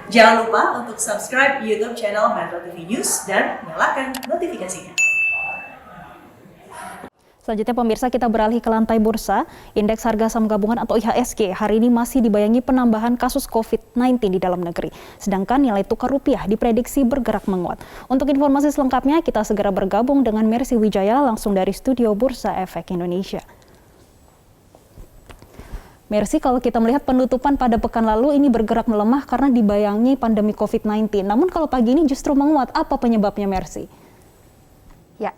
Jangan lupa untuk subscribe YouTube channel Metro TV News dan nyalakan notifikasinya. Selanjutnya pemirsa, kita beralih ke lantai bursa. Indeks harga saham gabungan atau IHSG hari ini masih dibayangi penambahan kasus COVID-19 di dalam negeri. Sedangkan nilai tukar rupiah diprediksi bergerak menguat. Untuk informasi selengkapnya kita segera bergabung dengan Mercy Wijaya langsung dari studio Bursa Efek Indonesia. Mercy, kalau kita melihat penutupan pada pekan lalu ini bergerak melemah karena dibayangi pandemi COVID-19. Namun kalau pagi ini justru menguat, apa penyebabnya Mercy? Ya,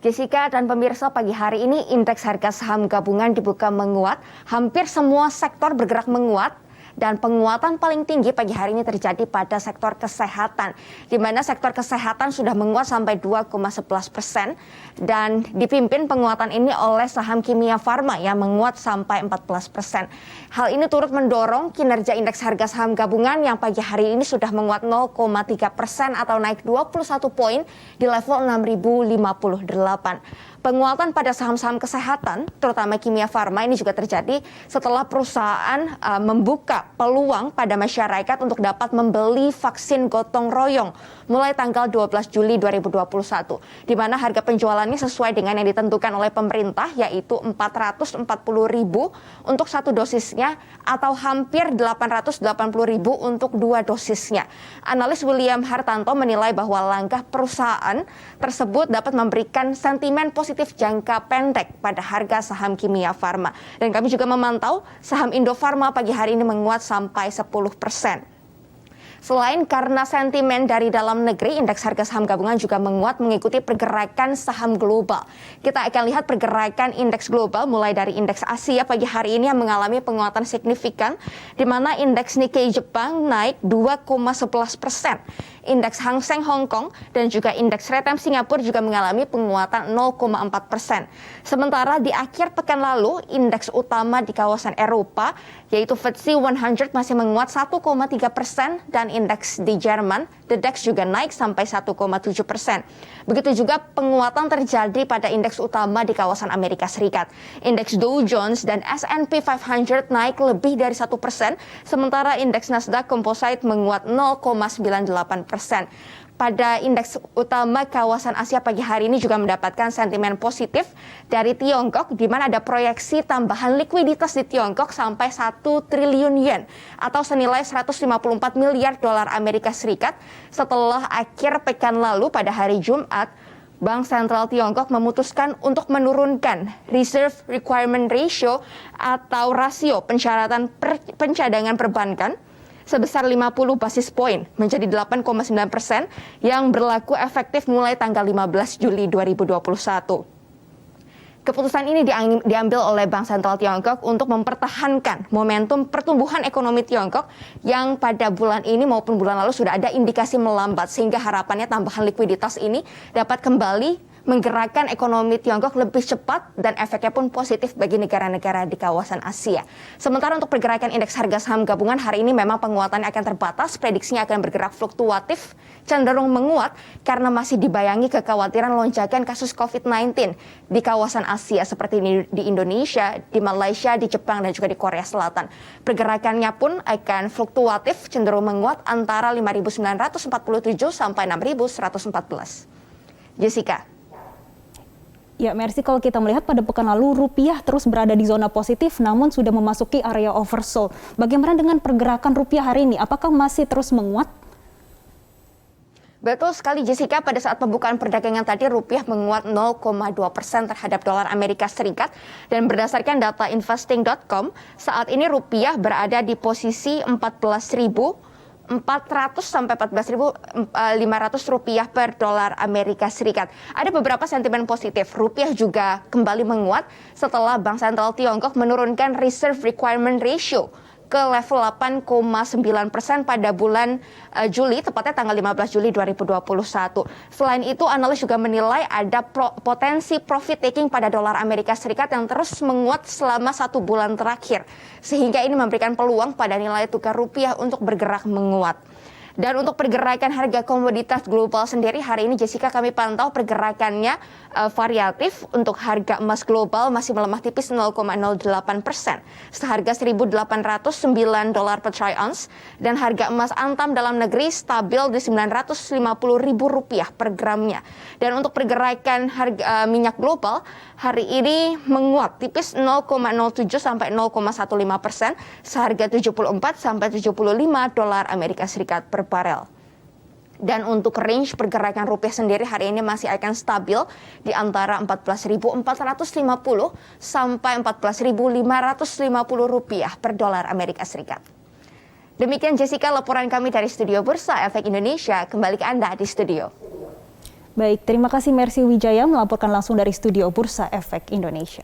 Jessica dan pemirsa, pagi hari ini indeks harga saham gabungan dibuka menguat. Hampir semua sektor bergerak menguat. Dan penguatan paling tinggi pagi hari ini terjadi pada sektor kesehatan, di mana sektor kesehatan sudah menguat sampai 2,11% dan dipimpin penguatan ini oleh saham kimia farma yang menguat sampai 14%. Hal ini turut mendorong kinerja indeks harga saham gabungan yang pagi hari ini sudah menguat 0,3% atau naik 21 poin di level 6.058. Penguatan pada saham-saham kesehatan, terutama kimia farma, ini juga terjadi setelah perusahaan membuka peluang pada masyarakat untuk dapat membeli vaksin gotong royong mulai tanggal 12 Juli 2021, di mana harga penjualannya sesuai dengan yang ditentukan oleh pemerintah, yaitu 440.000 untuk satu dosisnya atau hampir 880.000 untuk dua dosisnya. Analis William Hartanto menilai bahwa langkah perusahaan tersebut dapat memberikan sentimen positif jangka pendek pada harga saham kimia farma. Dan kami juga memantau saham Indofarma pagi hari ini menguat sampai 10%. Selain karena sentimen dari dalam negeri, indeks harga saham gabungan juga menguat mengikuti pergerakan saham global. Kita akan lihat pergerakan indeks global mulai dari indeks Asia pagi hari ini yang mengalami penguatan signifikan, di mana indeks Nikkei Jepang naik 2,11%. Indeks Hang Seng Hong Kong dan juga indeks Retem Singapura juga mengalami penguatan 0,4%. Sementara di akhir pekan lalu, indeks utama di kawasan Eropa, yaitu FTSE 100 masih menguat 1,3% dan indeks di Jerman, the DAX juga naik sampai 1,7%. Begitu juga penguatan terjadi pada indeks utama di kawasan Amerika Serikat. Indeks Dow Jones dan S&P 500 naik lebih dari 1%, sementara indeks Nasdaq Composite menguat 0,98%. Pada indeks utama kawasan Asia pagi hari ini juga mendapatkan sentimen positif dari Tiongkok, di mana ada proyeksi tambahan likuiditas di Tiongkok sampai 1 triliun yen atau senilai 154 miliar dolar Amerika Serikat setelah akhir pekan lalu pada hari Jumat. Bank Sentral Tiongkok memutuskan untuk menurunkan Reserve Requirement Ratio atau rasio pensyaratan pencadangan perbankan sebesar 50 basis poin menjadi 8,9% yang berlaku efektif mulai tanggal 15 Juli 2021. Keputusan ini diambil oleh Bank Sentral Tiongkok untuk mempertahankan momentum pertumbuhan ekonomi Tiongkok yang pada bulan ini maupun bulan lalu sudah ada indikasi melambat, sehingga harapannya tambahan likuiditas ini dapat kembali menggerakkan ekonomi Tiongkok lebih cepat dan efeknya pun positif bagi negara-negara di kawasan Asia. Sementara untuk pergerakan indeks harga saham gabungan hari ini memang penguatannya akan terbatas, prediksinya akan bergerak fluktuatif, cenderung menguat karena masih dibayangi kekhawatiran lonjakan kasus COVID-19 di kawasan Asia seperti di Indonesia, di Malaysia, di Jepang, dan juga di Korea Selatan. Pergerakannya pun akan fluktuatif, cenderung menguat antara 5.947 sampai 6.114. Jessica. Ya, Mercy, kalau kita melihat pada pekan lalu rupiah terus berada di zona positif namun sudah memasuki area oversold. Bagaimana dengan pergerakan rupiah hari ini? Apakah masih terus menguat? Betul sekali Jessica, pada saat pembukaan perdagangan tadi rupiah menguat 0,2% terhadap dolar Amerika Serikat, dan berdasarkan data investing.com saat ini rupiah berada di posisi 14.400 sampai 14.500 rupiah per dolar Amerika Serikat. Ada beberapa sentimen positif. Rupiah juga kembali menguat setelah Bank Sentral Tiongkok menurunkan Reserve Requirement Ratio ke level 8,9% pada bulan Juli, tepatnya tanggal 15 Juli 2021. Selain itu, analis juga menilai ada potensi profit taking pada dolar Amerika Serikat yang terus menguat selama 1 bulan terakhir, sehingga ini memberikan peluang pada nilai tukar rupiah untuk bergerak menguat. Dan untuk pergerakan harga komoditas global sendiri hari ini Jessica kami pantau pergerakannya variatif. Untuk harga emas global masih melemah tipis 0,08%, seharga $1.809 per troy ounce, dan harga emas antam dalam negeri stabil di Rp950.000 per gramnya. Dan untuk pergerakan harga minyak global hari ini menguat tipis 0,07 sampai 0,15%, seharga $74 sampai $75 Amerika Serikat per barel. Dan untuk range pergerakan rupiah sendiri hari ini masih akan stabil di antara 14.450 sampai 14.550 rupiah per dolar Amerika Serikat. Demikian Jessica laporan kami dari Studio Bursa Efek Indonesia. Kembali ke Anda di studio. Baik, terima kasih Mercy Wijaya melaporkan langsung dari Studio Bursa Efek Indonesia.